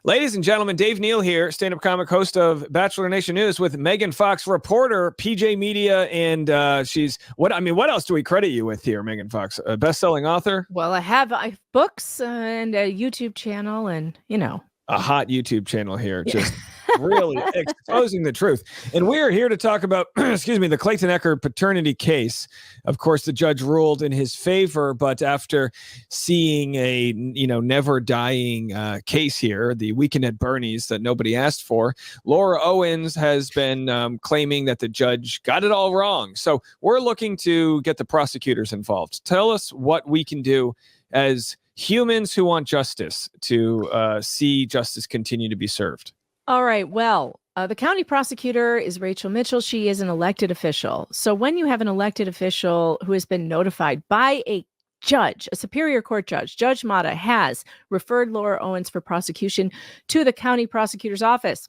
Ladies and gentlemen, Dave Neal here, stand-up comic, host of Bachelor Nation News with Megan Fox, reporter, PJ Media, and what else do we credit you with here, Megan Fox? A best-selling author? Well, I have books and a YouTube channel and, a hot YouTube channel here, just really exposing the truth. And we're here to talk about, the Clayton Echard paternity case. Of course, the judge ruled in his favor, but after seeing a, never dying case here, the weekend at Bernie's that nobody asked for, Laura Owens has been claiming that the judge got it all wrong. So we're looking to get the prosecutors involved. Tell us what we can do as humans who want justice to see justice continue to be served. All right. Well, the county prosecutor is Rachel Mitchell. She is an elected official. So when you have an elected official who has been notified by a judge, a Superior Court judge, Judge Mata has referred Laura Owens for prosecution to the county prosecutor's office.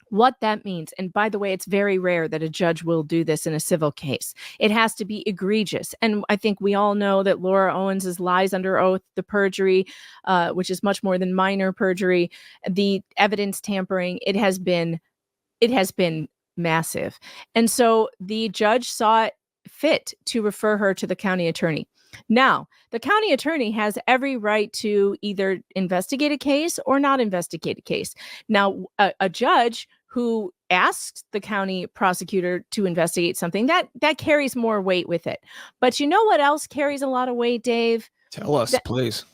What that means, and by the way, it's very rare that a judge will do this in a civil case. It has to be egregious. And I think we all know that Laura Owens' lies under oath, the perjury, which is much more than minor perjury, the evidence tampering, it has been massive. And so the judge saw it fit to refer her to the county attorney. Now, the county attorney has every right to either investigate a case or not investigate a case. Now, a judge who asks the county prosecutor to investigate something, that carries more weight with it. But you know what else carries a lot of weight, Dave? Tell us, please.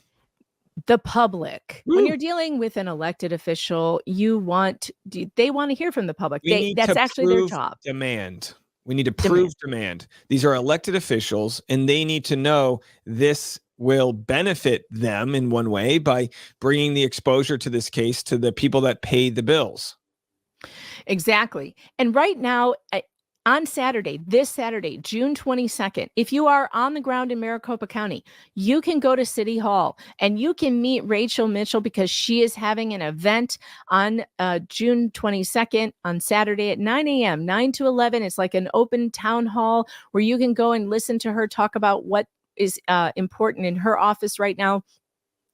The public. Woo. When you're dealing with an elected official, they want to hear from the public. That's actually their job. We need to prove demand. These are elected officials, and they need to know this will benefit them in one way by bringing the exposure to this case to the people that pay the bills. Exactly. And right now, on this Saturday, June 22nd, if you are on the ground in Maricopa County, you can go to City Hall and you can meet Rachel Mitchell because she is having an event on June 22nd on Saturday at 9 a.m., 9 to 11. It's like an open town hall where you can go and listen to her talk about what is important in her office right now.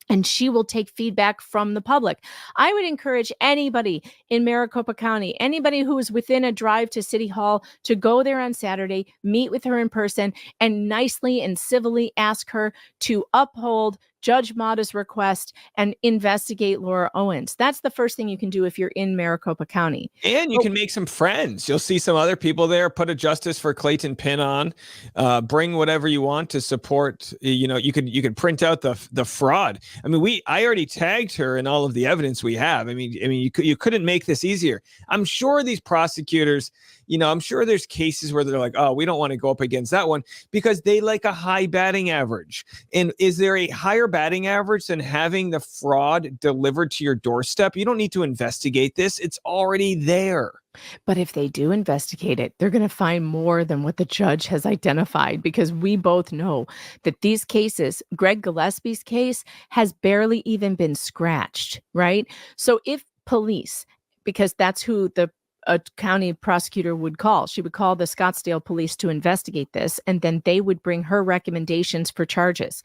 And she will take feedback from the public. I would encourage anybody in Maricopa County, anybody who is within a drive to City Hall, to go there on Saturday, meet with her in person, and nicely and civilly ask her to uphold Judge Mata's request and investigate Laura Owens. That's the first thing you can do if you're in Maricopa County. And you can make some friends. You'll see some other people there. Put a Justice for Clayton pin on. Bring whatever you want to support. You can print out the fraud. I mean, I already tagged her in all of the evidence we have. I mean, you couldn't make this easier. I'm sure these prosecutors, I'm sure there's cases where they're like, oh, we don't want to go up against that one because they like a high batting average. And is there a higher batting average than having the fraud delivered to your doorstep? You don't need to investigate this. It's already there. But if they do investigate it, they're going to find more than what the judge has identified, because we both know that these cases, Greg Gillespie's case, has barely even been scratched, right? So if police, because that's who a county prosecutor would call. She would call the Scottsdale police to investigate this, and then they would bring her recommendations for charges.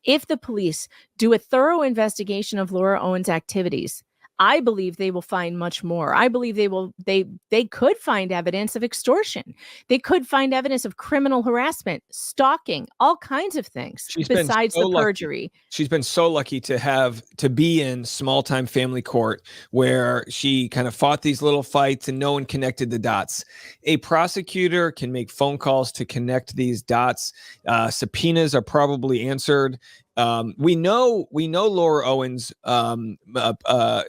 If the police do a thorough investigation of Laura Owens' activities, I believe they will find much more. I believe they could find evidence of extortion. They could find evidence of criminal harassment, stalking, all kinds of things besides the perjury. She's been so lucky to be in small-time family court where she kind of fought these little fights and no one connected the dots. A prosecutor can make phone calls to connect these dots. Subpoenas are probably answered. We know Laura Owens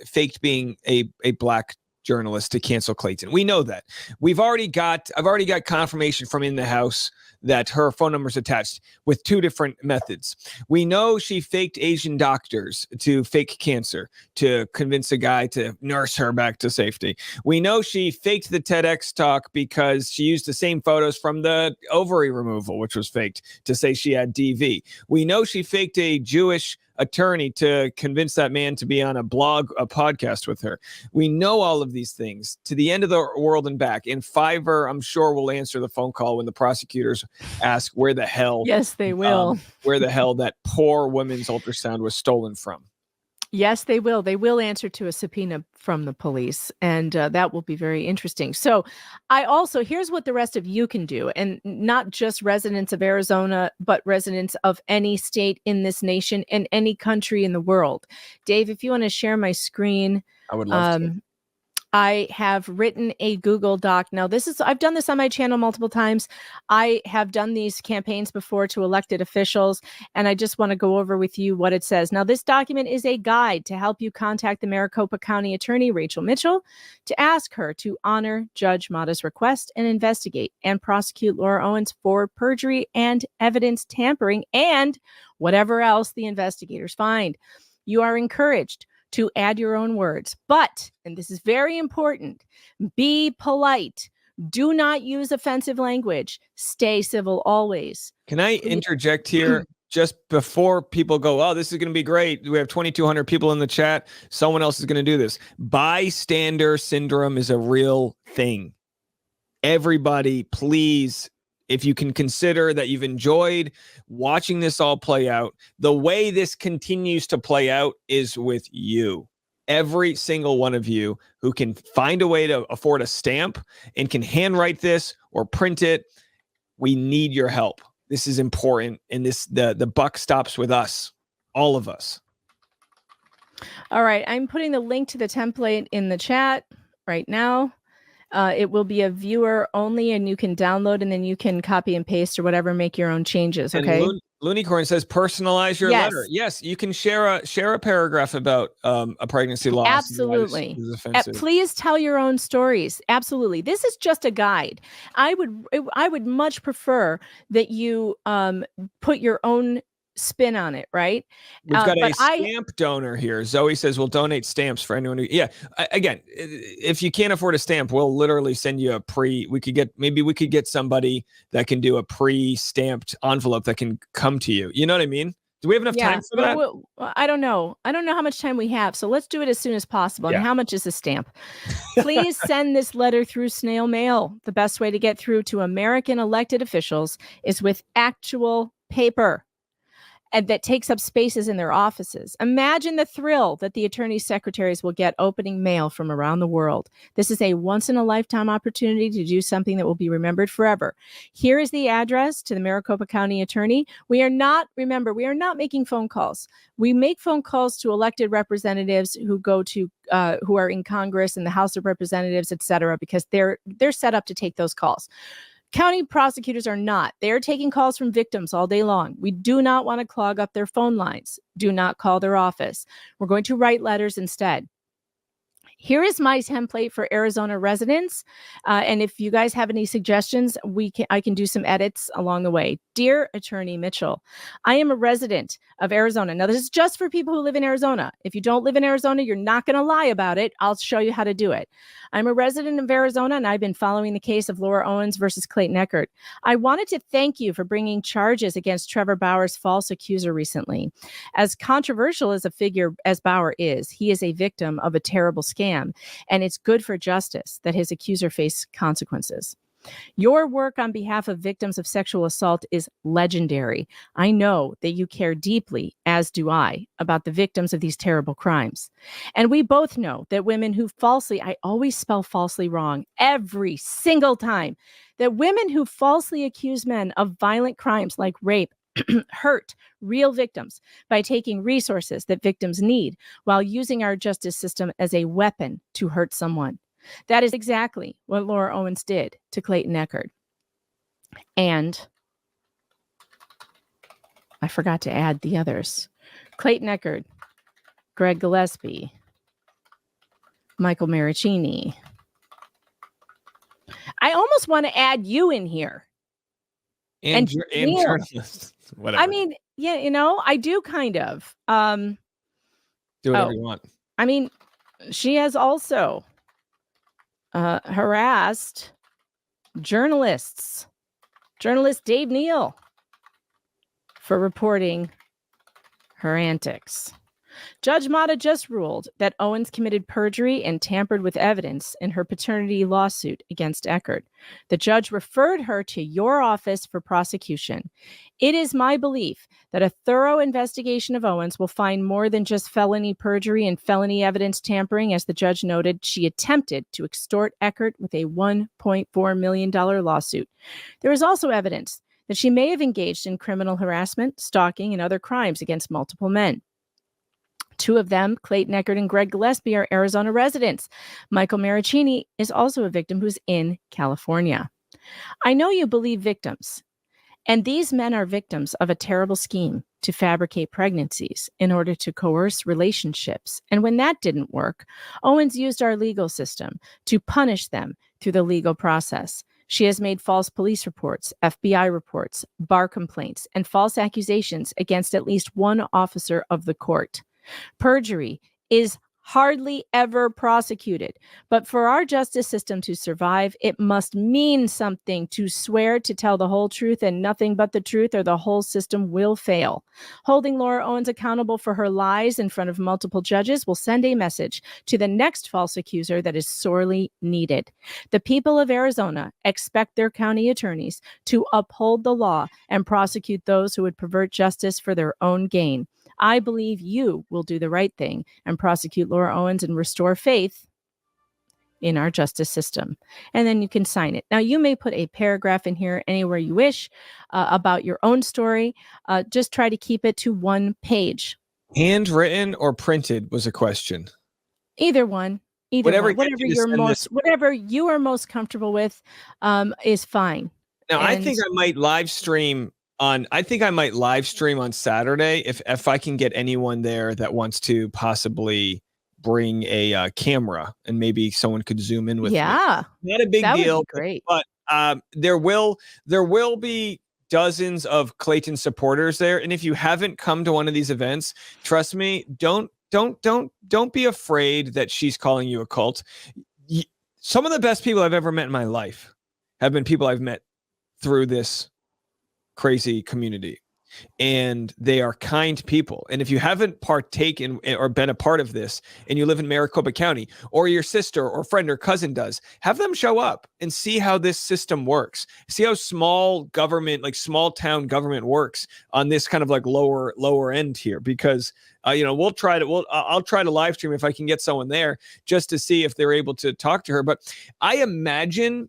faked being a black journalist to cancel Clayton. We know that. I've already got confirmation from in the house that her phone number is attached with two different methods. We know she faked Asian doctors to fake cancer to convince a guy to nurse her back to safety. We know she faked the TEDx talk because she used the same photos from the ovary removal, which was faked, to say she had DV. We know she faked a Jewish attorney to convince that man to be on a podcast with her. We know all of these things to the end of the world and back. And Fiverr, I'm sure, will answer the phone call when the prosecutors ask where the hell. Yes, they will. Where the hell that poor woman's ultrasound was stolen from. Yes, they will. They will answer to a subpoena from the police, and that will be very interesting. So, here's what the rest of you can do, and not just residents of Arizona, but residents of any state in this nation and any country in the world. Dave, if you want to share my screen, I would love to. I have written a Google Doc. Now, I've done this on my channel multiple times. I have done these campaigns before to elected officials, and I just want to go over with you what it says. Now, this document is a guide to help you contact the Maricopa County Attorney, Rachel Mitchell, to ask her to honor Judge Mata's request and investigate and prosecute Laura Owens for perjury and evidence tampering and whatever else the investigators find. You are encouraged to add your own words. But, and this is very important, be polite. Do not use offensive language. Stay civil always. Can I interject here just before people go, oh, this is going to be great. We have 2,200 people in the chat. Someone else is going to do this. Bystander syndrome is a real thing. Everybody, please, if you can consider that you've enjoyed watching this all play out, the way this continues to play out is with you. Every single one of you who can find a way to afford a stamp and can handwrite this or print it, we need your help. This is important, and the buck stops with us, all of us. All right, I'm putting the link to the template in the chat right now. It will be a viewer only, and you can download, and then you can copy and paste or whatever, make your own changes. Okay. And Loonicorn says personalize your letter. Yes, you can share a paragraph about a pregnancy loss. Absolutely. Please tell your own stories. Absolutely. This is just a guide. I would much prefer that you put your own spin on it, right? We've got a stamp donor here. Zoe says we'll donate stamps for anyone who, again, if you can't afford a stamp, we'll literally send you we could get somebody that can do a pre-stamped envelope that can come to you. You know what I mean? Do we have enough time for that? Well, I don't know. I don't know how much time we have. So let's do it as soon as possible. Yeah. And how much is a stamp? Please send this letter through snail mail. The best way to get through to American elected officials is with actual paper. And that takes up spaces in their offices. Imagine the thrill that the attorney secretaries will get opening mail from around the world. This is a once-in-a-lifetime opportunity to do something that will be remembered forever. Here is the address to the Maricopa County Attorney. We are not making phone calls. We make phone calls to elected representatives who who are in Congress and the House of Representatives, et cetera, because they're set up to take those calls. County prosecutors are not. They are taking calls from victims all day long. We do not want to clog up their phone lines. Do not call their office. We're going to write letters instead. Here is my template for Arizona residents. And if you guys have any suggestions, I can do some edits along the way. Dear Attorney Mitchell, I am a resident of Arizona. Now, this is just for people who live in Arizona. If you don't live in Arizona, you're not going to lie about it. I'll show you how to do it. I'm a resident of Arizona, and I've been following the case of Laura Owens versus Clayton Echard. I wanted to thank you for bringing charges against Trevor Bauer's false accuser recently. As controversial as a figure as Bauer is, he is a victim of a terrible scam, and it's good for justice that his accuser face consequences. Your work on behalf of victims of sexual assault is legendary. I know that you care deeply, as do I, about the victims of these terrible crimes. And we both know that women who I always spell falsely wrong every single time, that women who falsely accuse men of violent crimes like rape hurt real victims by taking resources that victims need while using our justice system as a weapon to hurt someone. That is exactly what Laura Owens did to Clayton Echard. And I forgot to add the others. Clayton Echard, Greg Gillespie, Michael Maricini. I almost want to add you in here. And journalists. Whatever. I mean, yeah, I do kind of. Do whatever you want. I mean, she has also harassed journalist Dave Neal, for reporting her antics. Judge Mata just ruled that Owens committed perjury and tampered with evidence in her paternity lawsuit against Echard. The judge referred her to your office for prosecution. It is my belief that a thorough investigation of Owens will find more than just felony perjury and felony evidence tampering. As the judge noted, she attempted to extort Echard with a $1.4 million lawsuit. There is also evidence that she may have engaged in criminal harassment, stalking, and other crimes against multiple men. Two of them, Clayton Echard and Greg Gillespie, are Arizona residents. Michael Maricini is also a victim who's in California. I know you believe victims, and these men are victims of a terrible scheme to fabricate pregnancies in order to coerce relationships. And when that didn't work, Owens used our legal system to punish them through the legal process. She has made false police reports, FBI reports, bar complaints, and false accusations against at least one officer of the court. Perjury is hardly ever prosecuted, but for our justice system to survive, it must mean something to swear to tell the whole truth and nothing but the truth, or the whole system will fail. Holding Laura Owens accountable for her lies in front of multiple judges will send a message to the next false accuser that is sorely needed. The people of Arizona expect their county attorneys to uphold the law and prosecute those who would pervert justice for their own gain. I believe you will do the right thing and prosecute Laura Owens and restore faith in our justice system. And then you can sign it. Now, you may put a paragraph in here anywhere you wish about your own story. Just try to keep it to one page. Handwritten or printed was a question. Either one. Whatever you are most comfortable with is fine. Now, I think I might live stream on Saturday if I can get anyone there that wants to possibly bring a camera, and maybe someone could zoom in with me. Not a big deal, would be great. But there will be dozens of Clayton supporters there, and if you haven't come to one of these events, trust me, don't be afraid that she's calling you a cult. Some of the best people I've ever met in my life have been people I've met through this crazy community, and they are kind people. And if you haven't partaken or been a part of this, and you live in Maricopa County, or your sister or friend or cousin does, have them show up and see how this system works. See how small government, like small town government, works on this kind of like lower end here. Because I'll try to live stream if I can get someone there, just to see if they're able to talk to her. But I imagine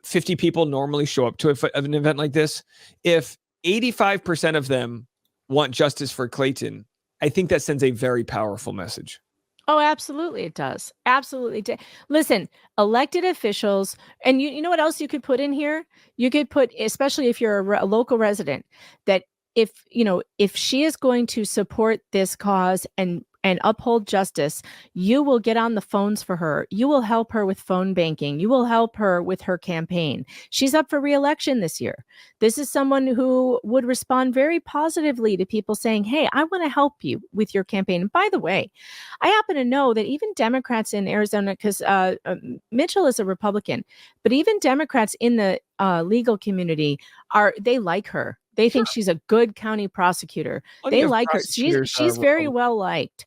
50 people normally show up to an event like this. If 85% of them want justice for Clayton, I think that sends a very powerful message. Oh, absolutely it does. Absolutely. Listen, elected officials, and you know what else you could put in here? You could put, especially if you're a local resident, that if she is going to support this cause and uphold justice, you will get on the phones for her. You will help her with phone banking. You will help her with her campaign. She's up for re-election this year. This is someone who would respond very positively to people saying, hey, I want to help you with your campaign. And by the way, I happen to know that even Democrats in Arizona, because Mitchell is a Republican, but even Democrats in the legal community they like her. They think she's a good county prosecutor. They like her. She's very well liked.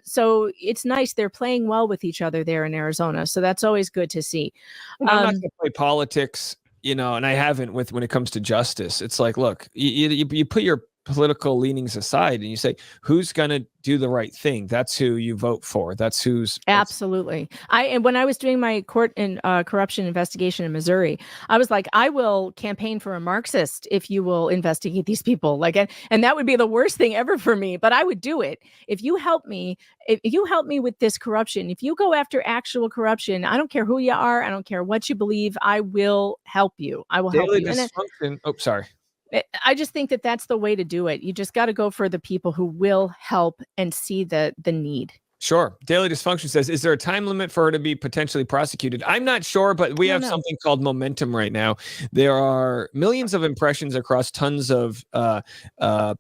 So it's nice. They're playing well with each other there in Arizona. So that's always good to see. I'm not going to play politics, and I haven't when it comes to justice. It's like, look, you put your political leanings aside and you say, who's going to do the right thing? That's who you vote for. That's who's absolutely. And when I was doing my court and corruption investigation in Missouri, I was like, I will campaign for a Marxist if you will investigate these people. And that would be the worst thing ever for me, but I would do it. If you help me with this corruption, if you go after actual corruption, I don't care who you are. I don't care what you believe. I will help you. I will help you. Dysfunction. Sorry. I just think that that's the way to do it. You just got to go for the people who will help and see the need. Sure. Daily Dysfunction says, is there a time limit for her to be potentially prosecuted? I'm not sure, but we have something called momentum right now. There are millions of impressions across tons of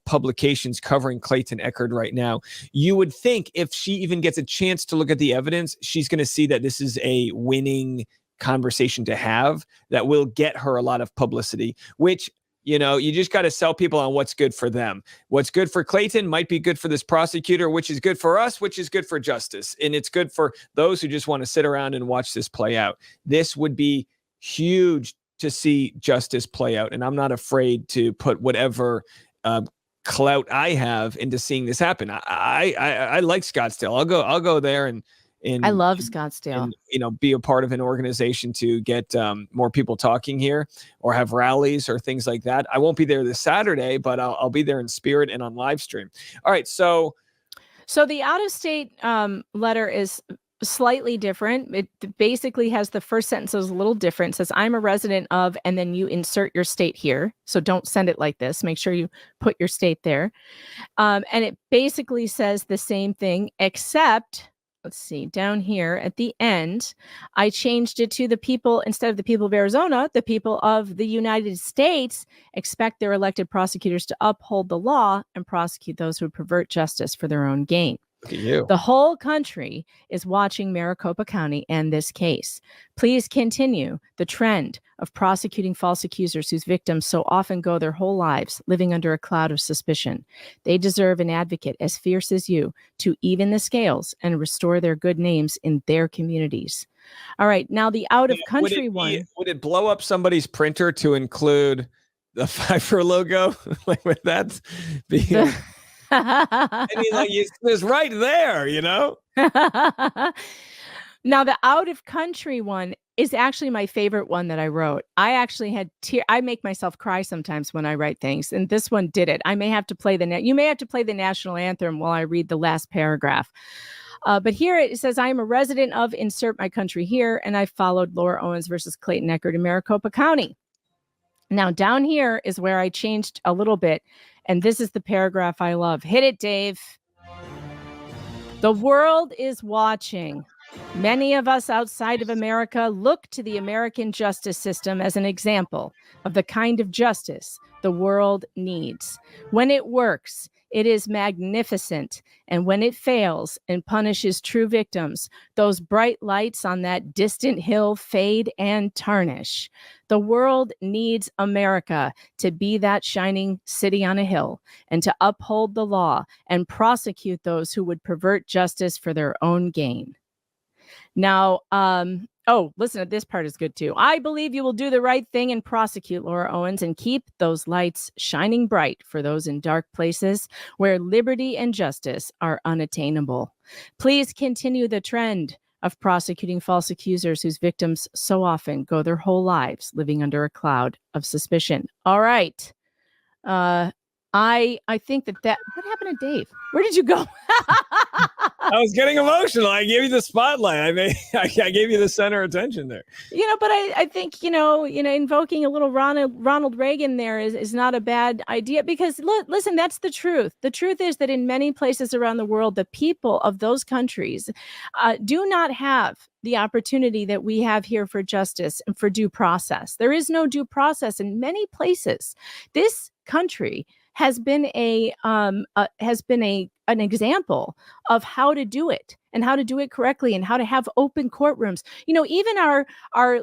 publications covering Clayton Echard right now. You would think if she even gets a chance to look at the evidence, she's going to see that this is a winning conversation to have that will get her a lot of publicity, which You just got to sell people on what's good for them. What's good for Clayton might be good for this prosecutor, which is good for us, which is good for justice. And it's good for those who just want to sit around and watch this play out. This would be huge to see justice play out. And I'm not afraid to put whatever clout I have into seeing this happen. I like Scottsdale. I'll go there and I love Scottsdale. And, be a part of an organization to get more people talking here, or have rallies or things like that. I won't be there this Saturday, but I'll be there in spirit and on live stream. All right. So the out-of-state letter is slightly different. It basically has the first sentence is a little different. It says, I'm a resident of, and then you insert your state here. So don't send it like this. Make sure you put your state there. And it basically says the same thing, except, let's see, down here at the end, I changed it to the people, instead of the people of Arizona, the people of the United States expect their elected prosecutors to uphold the law and prosecute those who pervert justice for their own gain. Look at you. The whole country is watching Maricopa County and this case. Please continue the trend of prosecuting false accusers whose victims so often go their whole lives living under a cloud of suspicion. They deserve an advocate as fierce as you to even the scales and restore their good names in their communities. All right, now the out-of-country one. Would it blow up somebody's printer to include the Pfeiffer logo? Like, with that being... I mean, like, it's right there, Now, the out-of-country one is actually my favorite one that I wrote. I actually had I make myself cry sometimes when I write things, and this one did it. I may have to play you may have to play the national anthem while I read the last paragraph. But here it says, I am a resident of, insert my country here, and I followed Laura Owens versus Clayton Echard in Maricopa County. Now, down here is where I changed a little bit. And this is the paragraph I love. Hit it, Dave. The world is watching. Many of us outside of America look to the American justice system as an example of the kind of justice the world needs. When it works, it is magnificent. And when it fails and punishes true victims, those bright lights on that distant hill fade and tarnish. The world needs America to be that shining city on a hill and to uphold the law and prosecute those who would pervert justice for their own gain. Now, listen, this part is good too. I believe you will do the right thing and prosecute Laura Owens and keep those lights shining bright for those in dark places where liberty and justice are unattainable. Please continue the trend of prosecuting false accusers whose victims so often go their whole lives living under a cloud of suspicion. All right. I think that what happened to Dave? Where did you go? I was getting emotional. I gave you the spotlight. I gave you the center attention there. But I think, invoking a little Ronald Reagan there is not a bad idea, because listen, that's the truth. The truth is that in many places around the world, the people of those countries do not have the opportunity that we have here for justice and for due process. There is no due process in many places. This country has been an example of how to do it and how to do it correctly and how to have open courtrooms. Even our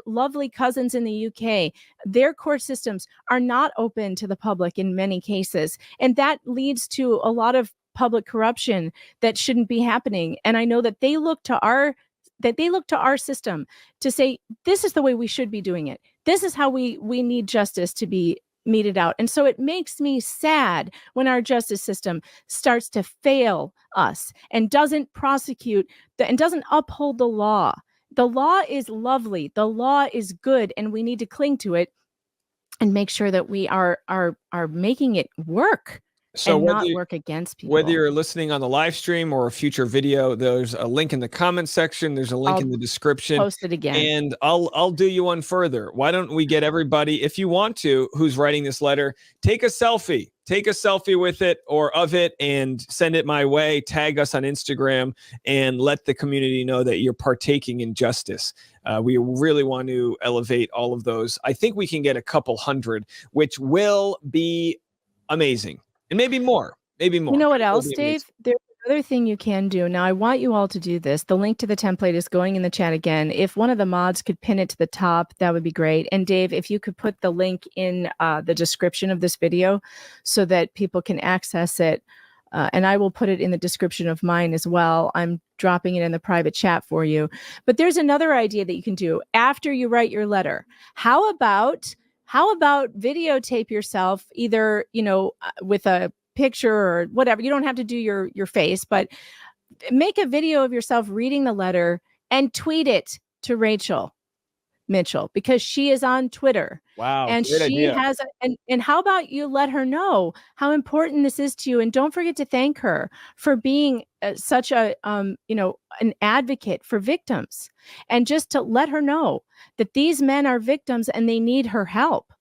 lovely cousins in the UK, their court systems are not open to the public in many cases. And that leads to a lot of public corruption that shouldn't be happening. And I know that they look to our system to say, this is the way we should be doing it. This is how we need justice to be meted out. And so it makes me sad when our justice system starts to fail us and doesn't prosecute and doesn't uphold the law. The law is lovely. The law is good, and we need to cling to it and make sure that we are making it work. So and not work against people. Whether you're listening on the live stream or a future video, there's a link in the comment section. There's a link in the description. Post it again. And I'll do you one further. Why don't we get everybody, if you want to, who's writing this letter, take a selfie. Take a selfie with it or of it and send it my way. Tag us on Instagram and let the community know that you're partaking in justice. We really want to elevate all of those. I think we can get a couple hundred, which will be amazing. And maybe more. You know what else, Dave? There's other thing you can do now, I want you all to do this. The link to the template is going in the chat again. If one of the mods could pin it to the top, that would be great. And Dave, if you could put the link in the description of this video so that people can access it. And I will put it in the description of mine as well. I'm dropping it in the private chat for you. But there's another idea that you can do after you write your letter. How about videotape yourself either, with a picture or whatever. You don't have to do your face, but make a video of yourself reading the letter and tweet it to Rachel Mitchell, because she is on Twitter. Wow, and great she idea. has and how about you let her know how important this is to you, and don't forget to thank her for being such a an advocate for victims, and just to let her know that these men are victims and they need her help.